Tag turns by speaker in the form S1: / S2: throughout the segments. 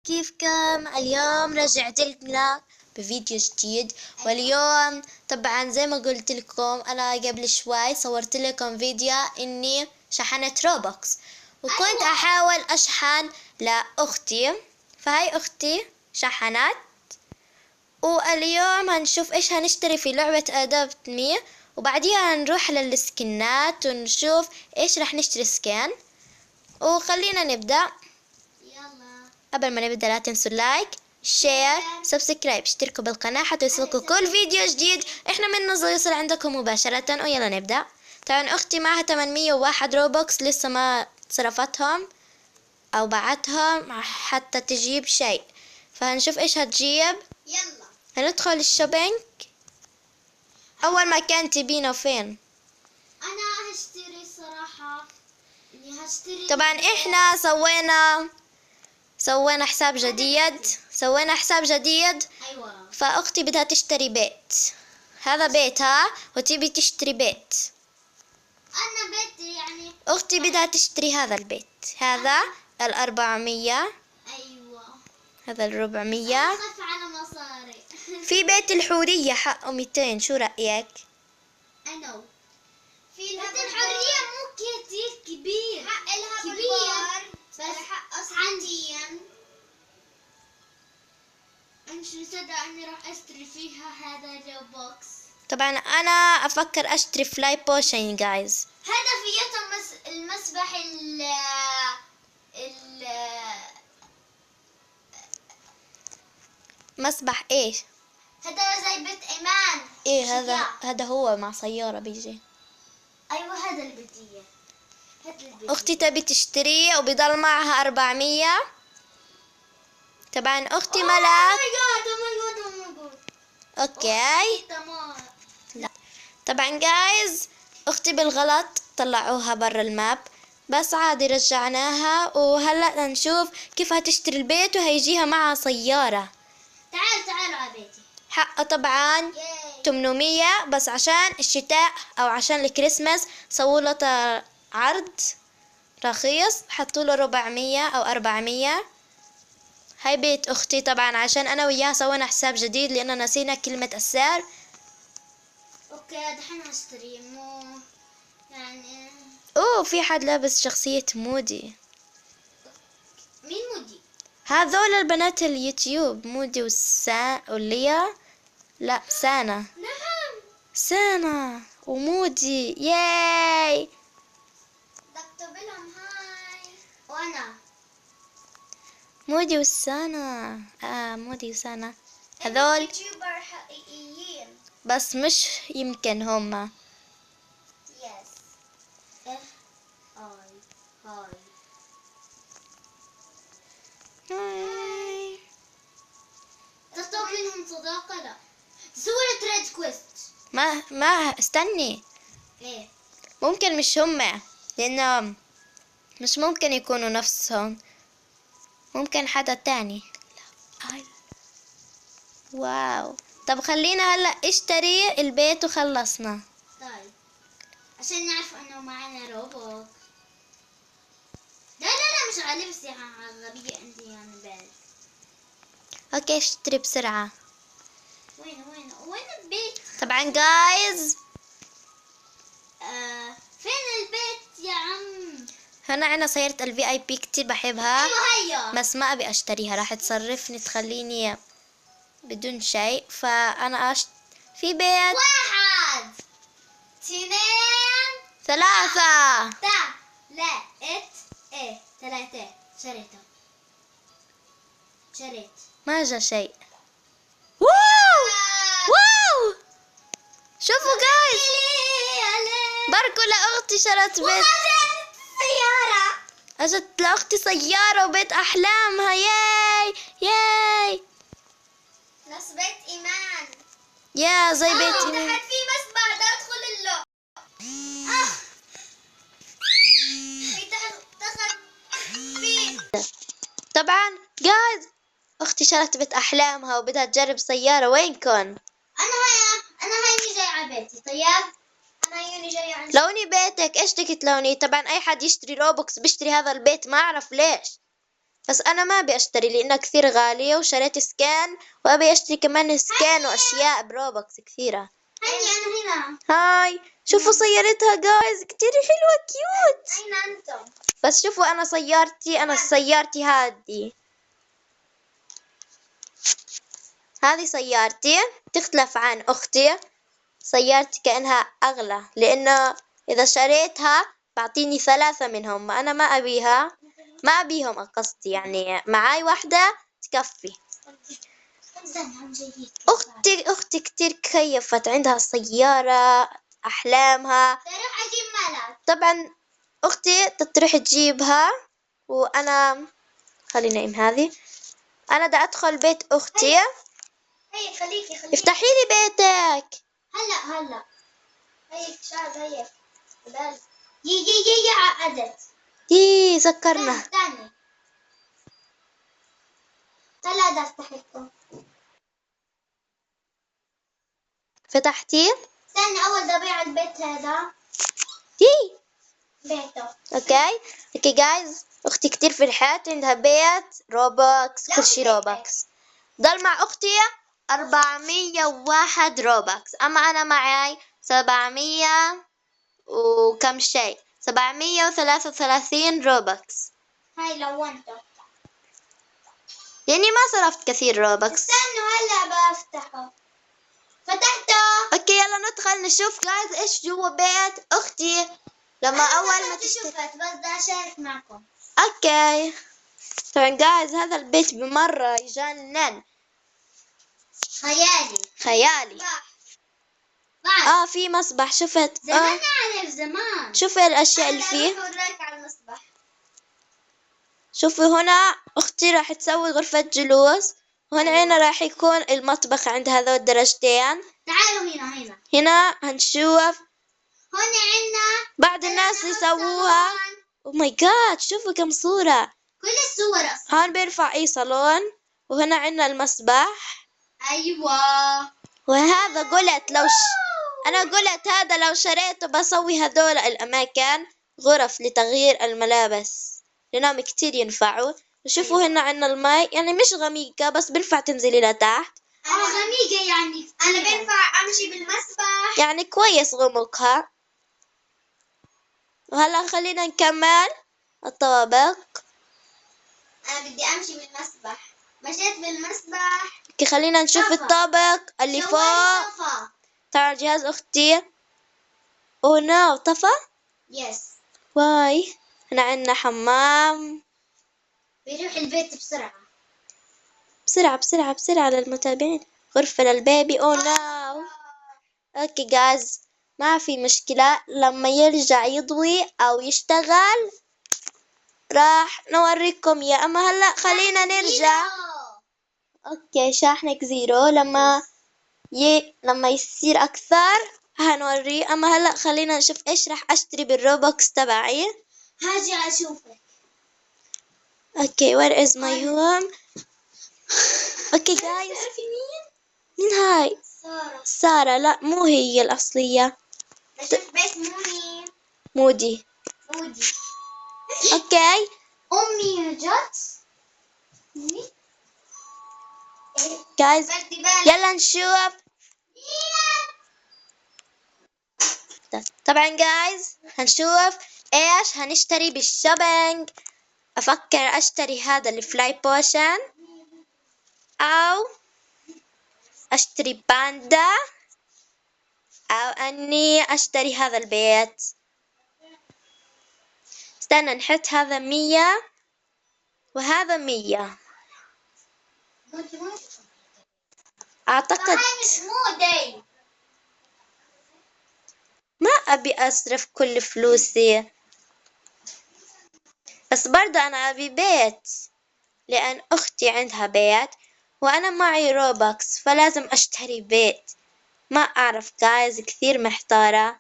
S1: كيفكم؟ اليوم رجعت لكم بفيديو جديد. واليوم طبعا زي ما قلت لكم انا قبل شوي صورت لكم فيديو اني شحنت روبوكس وكنت احاول اشحن لاختي، فهاي اختي شحنت. واليوم هنشوف ايش هنشتري في لعبة ادابت مي، وبعديها هنروح للسكنات ونشوف ايش رح نشتري سكن. وخلينا نبدأ. قبل ما نبدأ لا تنسوا اللايك شير سبسكرايب اشتركوا بالقناة حتى يوصلكوا كل فيديو جديد احنا منه يوصل عندكم مباشرة. ويلا نبدأ. طبعا اختي معها 801 روبوكس لسه ما صرفتهم او بعتهم حتى تجيب شيء، فهنشوف ايش هتجيب.
S2: يلا
S1: هندخل الشوبينج. اول مكان تبينه فين؟
S2: انا هشتري صراحة اني هشتري.
S1: طبعا احنا سوينا حساب جديد.
S2: ايوه
S1: فأختي بدها تشتري بيت، هذا بيتها وتبي تشتري بيت.
S2: انا بيتي يعني.
S1: أختي بدها تشتري هذا البيت، هذا 400،
S2: ايوه
S1: هذا 400.
S2: خف على مصاري.
S1: في بيت الحورية حقه 200، شو رأيك؟
S2: انا في بيت الحرية مو كتير كبير، حق لها كبير بس حق عندي. مش مصدق اني راح اشتري فيها هذا الروبوكس.
S1: طبعا أنا أفكر أشتري فلاي بوشن جايز.
S2: هذا فيته المسبح
S1: مسبح إيش؟
S2: هذا زي بيت ايمان.
S1: إيه
S2: شجاع.
S1: هذا هو مع سيارة بيجي.
S2: ايوه هذا البيتية.
S1: أختي تبي تشتريه وبيضل معها 400. طبعا أختي ملك. اوكي. لا طبعا جايز اختي بالغلط طلعوها برا الماب، بس عادي رجعناها. وهلا نشوف كيف هتشتري البيت وهيجيها معها سيارة.
S2: تعالوا على بيتي.
S1: حقها طبعا 800، بس عشان الشتاء او عشان الكريسماس سووا عرض رخيص، حطوا له 400 او 400. هاي بيت اختي طبعا عشان انا وياها سوينا حساب جديد لاننا نسينا كلمة السعر.
S2: اوكي دحين هشتري مو يعني.
S1: اوه في حد لابس شخصية مودي.
S2: مين مودي؟
S1: هذول البنات اليوتيوب، مودي وليا. لا سانا ومودي. ياي
S2: بكتب لهم هاي. وانا
S1: مودي وسانا. مودي وسانا هذول
S2: يوتيوبر حقيقيين.
S1: بس مش يمكن هما.
S2: يس هاي تطلب منهم صداقة. لا سوي تريد كويست.
S1: ما استني،
S2: ايه
S1: ممكن مش هما، لأنه مش ممكن يكونوا نفسهم، ممكن حدا تاني. واو. طب خلينا هلا اشتري البيت وخلصنا.
S2: طيب عشان نعرف انه معنا روبوت. لا مش على لبسي غبية انت يعني بالي.
S1: اوكي اشتري بسرعة.
S2: وين البيت؟
S1: طبعا جايز
S2: فين البيت يا عم؟
S1: هنا عنا سيارة الفي اي بي كتير بحبها.
S2: ايوه هيا.
S1: بس ما ابي اشتريها، راح تصرفني تخليني بدون شيء. فانا في بيت
S2: 1 2
S1: 3.
S2: لا ايه 3 شريت.
S1: ما جا شيء. واو شوفوا جايز، بركو لاختي شرت بيت.
S2: سيارة.
S1: اجت لاختي سيارة وبيت احلامها. ياي
S2: نفس بيت ايمان.
S1: يا زي بيت
S2: تحت في مسبح ده ادخل اللو. في تحت في.
S1: طبعا جايز اختي شرت بيت احلامها وبدها تجرب سيارة. وينكن؟
S2: انا هيني جاي على بيتي. طيب انا هيني جاي على
S1: لوني بيتك ايش بدك تلوني؟ طبعا اي حد يشتري روبوكس بيشتري هذا البيت، ما اعرف ليش. بس أنا ما أبي أشتري لأنها كثير غالية، وشريت سكان وأبي أشتري كمان سكان وأشياء بروبكس كثيرة.
S2: هني أنا هنا.
S1: هاي شوفوا سيارتها جايز كتير حلوة كيوت.
S2: أين أنتم؟
S1: بس شوفوا أنا سيارتي هذه سيارتي تختلف عن أختي. سيارتي كأنها أغلى لأنه إذا شريتها بعطيني 3 منهم، أنا ما أبيهم قصدي، يعني معاي واحدة تكفي. أختي كتير كيفت، عندها سيارة أحلامها.
S2: سأروح أجيب ملك.
S1: طبعا أختي تروح تجيبها، وأنا خلينا هذه أنا دا أدخل بيت أختي.
S2: هيك خليكي.
S1: افتحي لي بيتك.
S2: هلا هيك شاد هيك بس يي عقدت.
S1: سكرنا.
S2: استني هلا بدي افتح لكم.
S1: فتحتي؟
S2: استني اول بدي ابيع البيت هذا. بيته.
S1: اوكي جايز، اختي كتير فرحت، عندها بيت روبوكس، كل شي روبوكس. ضل مع اختي 401 روبوكس، اما انا معي 700 وكم شيء، 733 روبوكس.
S2: هاي لونته
S1: يعني ما صرفت كثير روبوكس.
S2: استنوا هلا بفتحه. فتحته.
S1: اوكي يلا ندخل نشوف جايز ايش جوا بيت اختي لما اول ما
S2: تشوفت، بس بدي اشارك معكم.
S1: اوكي طبعا جايز هذا البيت بمرة يجنن. خيالي. في مصبح شفت.
S2: زمان عارف زمان.
S1: شوفي الاشياء اللي فيه.
S2: أوريك على المصبح.
S1: شوفي هنا اختي راح تسوي غرفة جلوس، وهنا راح يكون المطبخ عند هذول الدرجتين.
S2: تعالوا
S1: هنا هنشوف.
S2: هون عنا
S1: بعض الناس يسووها. او ماي جاد شوفوا كم صورة.
S2: كل الصور أصلا.
S1: هون بيرفع اي صالون، وهنا عنا المسبح.
S2: ايوه.
S1: وهذا انا قلت هذا لو شريته بسوي هذول الاماكن غرف لتغيير الملابس لانهم كتير ينفعوا. وشوفوا هنا عنا الماء، يعني مش غميقة بس بينفع تنزلي لتحت.
S2: غميقة يعني انا بينفع امشي بالمسبح،
S1: يعني كويس غمقها. وهلا خلينا نكمل الطوابق.
S2: انا بدي امشي بالمسبح. مشيت بالمسبح.
S1: خلينا نشوف الطابق اللي فوق.
S2: طفى.
S1: تعال جهاز اختي. اوه نو طفى.
S2: يس.
S1: واي هنا عنا حمام.
S2: بيروح البيت بسرعة.
S1: بسرعة للمتابعين. غرفة للبيبي. اوه نو. اوكي جايز ما في مشكلة، لما يرجع يضوي او يشتغل راح نوريكم يا اما هلا خلينا نرجع. اوكي شاحنك 0 لما يصير اكثر هنوريه، اما هلا خلينا نشوف ايش راح اشتري بالروبوكس تبعي.
S2: هاجي اشوفك.
S1: اوكي where is my home. اوكي جايز مين هاي؟ سارة. لا مو هي الأصلية.
S2: بشوف بيت
S1: مودي. اوكي
S2: أمي جت.
S1: جايز يلا نشوف. طبعا جايز هنشوف ايش هنشتري بالشوبينج. افكر اشتري هذا الفلاي بوشن، او اشتري باندا، او اني اشتري هذا البيت. استنى نحط هذا 100 وهذا 100. اعتقد ما ابي اصرف كل فلوسي، بس برضه انا ابي بيت لان اختي عندها بيت وانا معي روبكس فلازم اشتري بيت. ما اعرف جايز كثير محتارة،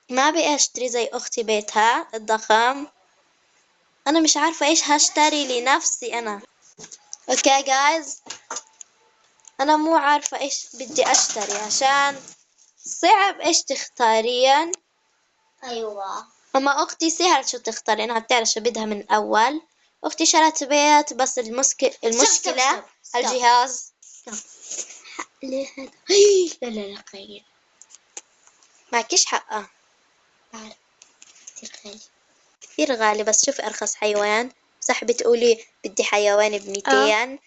S1: ما ابي اشتري زي اختي بيتها الضخم. انا مش عارفة ايش هشتري لنفسي انا. اوكي جايز انا مو عارفة ايش بدي اشتري عشان صعب ايش تختارين.
S2: ايوه
S1: اما اختي سهل شو تختار لانها بتعرف شو بدها من الاول، أختي شرت بيت بس المشكلة الجهاز.
S2: ليه هذا؟ لا لا لا غير.
S1: معكيش حقه.
S2: بعرف كتير غالي.
S1: كثير غالي، بس شوفي أرخص حيوان. صح بتقولي بدي حيوان ب200.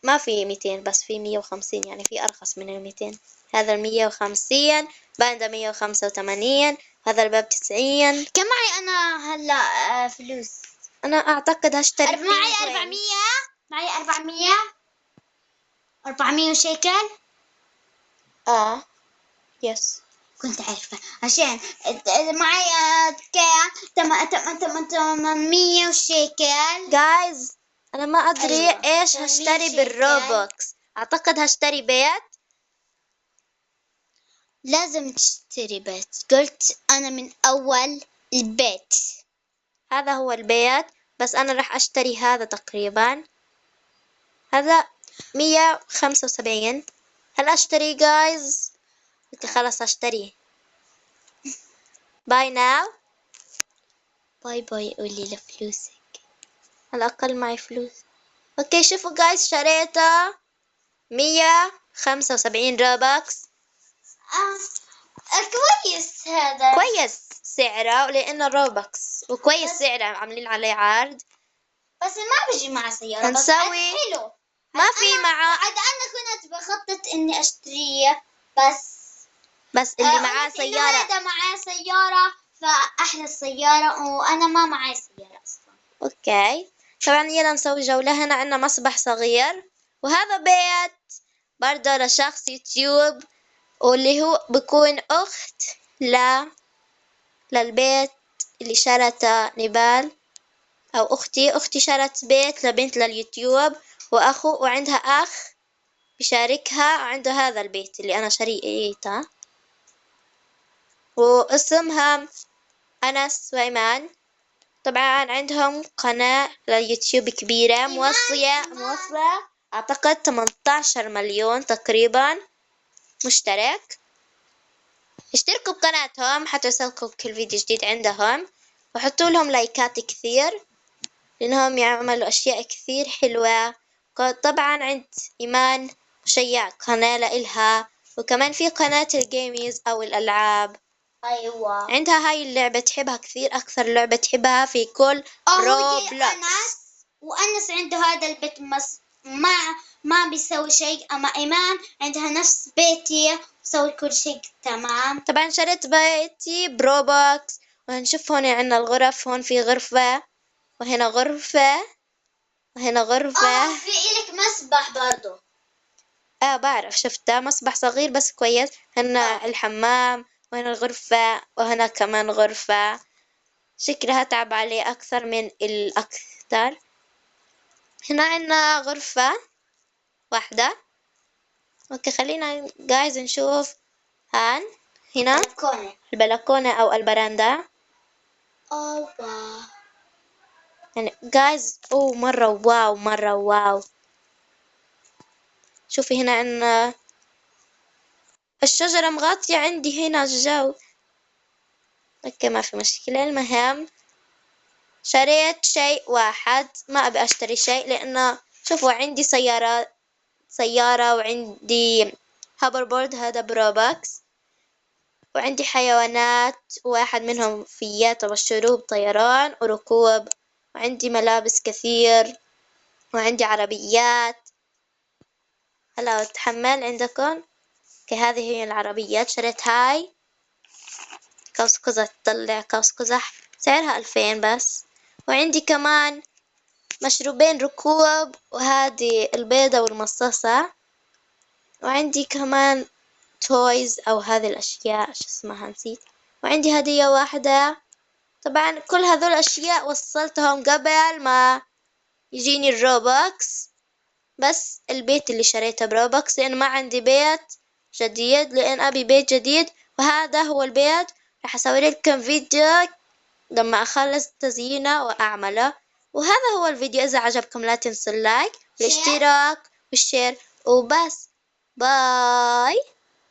S1: ما في 200 بس في 150، يعني في أرخص من 200. هذا 150، باندا 185، هذا الباب 90.
S2: كم معي أنا هلا فلوس؟
S1: أنا أعتقد هشتري
S2: معي 400. معي 400 شيكل.
S1: يس.
S2: كنت عارفة عشان معي كام 800 شيكل.
S1: جايز أنا ما أدري
S2: أيوة.
S1: إيش
S2: 800
S1: هشتري
S2: شيكل.
S1: بالروبوكس. أعتقد هشتري بيت.
S2: لازم تشتري بيت. قلت أنا من أول البيت.
S1: هذا هو البيت، بس أنا راح أشتري هذا تقريبا. هذا 175. هل أشتري جايز؟ اوكي خلاص أشتري. باي ناو.
S2: باي باي. قولي لفلوسك.
S1: على الأقل معي فلوس. اوكي شوفوا جايز شريته 175 روبكس.
S2: كويس هذا.
S1: كويس سعره لأنه روبكس، وكويس سعره عاملين عليه عرض.
S2: بس ما بيجي مع سيارة.
S1: هنسوي
S2: حلو.
S1: ما في معه.
S2: عاد أنا كنت بخطط إني أشتريه بس
S1: اللي معاه
S2: قلت إنه
S1: سيارة.
S2: هذا معاه سيارة فأحلى السيارة وأنا ما معي سيارة أصلا.
S1: اوكي طبعا يلا نسوي جولة. هنا عندنا مصبح صغير، وهذا بيت برضه لشخص يوتيوب، واللي هو بيكون أخت للبيت اللي شرته نبال، أو أختي شرت بيت لبنت لليوتيوب، وعندها أخ بيشاركها وعنده هذا البيت اللي أنا شريته، واسمها أنس وإيمان. طبعا عندهم قناة لليوتيوب كبيرة موصلة أعتقد 18 مليون تقريبا مشترك. اشتركوا بقناتهم حتى يوصلكم كل فيديو جديد عندهم، وحطوا لهم لايكات كثير لأنهم يعملوا أشياء كثير حلوة. طبعا عند إيمان مشيع قناة لإلها، وكمان في قناة الجيميز أو الألعاب.
S2: أيوة.
S1: عندها هاي اللعبة تحبها كثير، أكثر لعبة تحبها في كل روبلوكس.
S2: وأنس عنده هذا البيت ما بيسوي شيء. أما إيمان عندها نفس بيتي بسوي كل شيء تمام.
S1: طبعا شريت بيتي بروبوكس، وهنشوف هون عندنا الغرف. هون في غرفة، وهنا غرفة، وهنا غرفة.
S2: في إلك مسبح برضو.
S1: بعرف شفتها مسبح صغير بس كويس. هنا الحمام، وهنا الغرفة، وهنا كمان غرفة. شكلها تعب عليه أكثر من الأكثر. هنا عنا غرفة واحدة. اوكي خلينا جايز نشوف هنا البلكونة أو البرندة.
S2: واو.
S1: يعني جايز مرة واو، مرة واو. شوفي هنا عنا الشجرة مغطية عندي هنا الجو. اوكي ما في مشكلة. المهم شريت شيء واحد، ما أبي أشتري شيء لأنه شوفوا عندي سيارة وعندي هوبر بورد هذا بروبكس، وعندي حيوانات، واحد منهم فيات والشروب طيران وركوب، وعندي ملابس كثير، وعندي عربيات. هلا أتحمل عندكم. هذه هي العربيات. شريت هاي قوس قزح، تطلع قوس قزح سعرها 2000 بس. وعندي كمان مشروبين ركوب، وهذه البيضة والمصاصة. وعندي كمان تويز أو هذه الأشياء شو اسمها نسيت. وعندي هدية واحدة. طبعا كل هذول الأشياء وصلتهم قبل ما يجيني الروبوكس، بس البيت اللي شريته بروبوكس لأن ما عندي بيت جديد، لأن أبي بيت جديد. وهذا هو البيت. راح أسوي لكم فيديو لما أخلص تزيينه وأعمله. وهذا هو الفيديو. إذا عجبكم لا تنسوا اللايك والاشتراك والشير وبس. باي.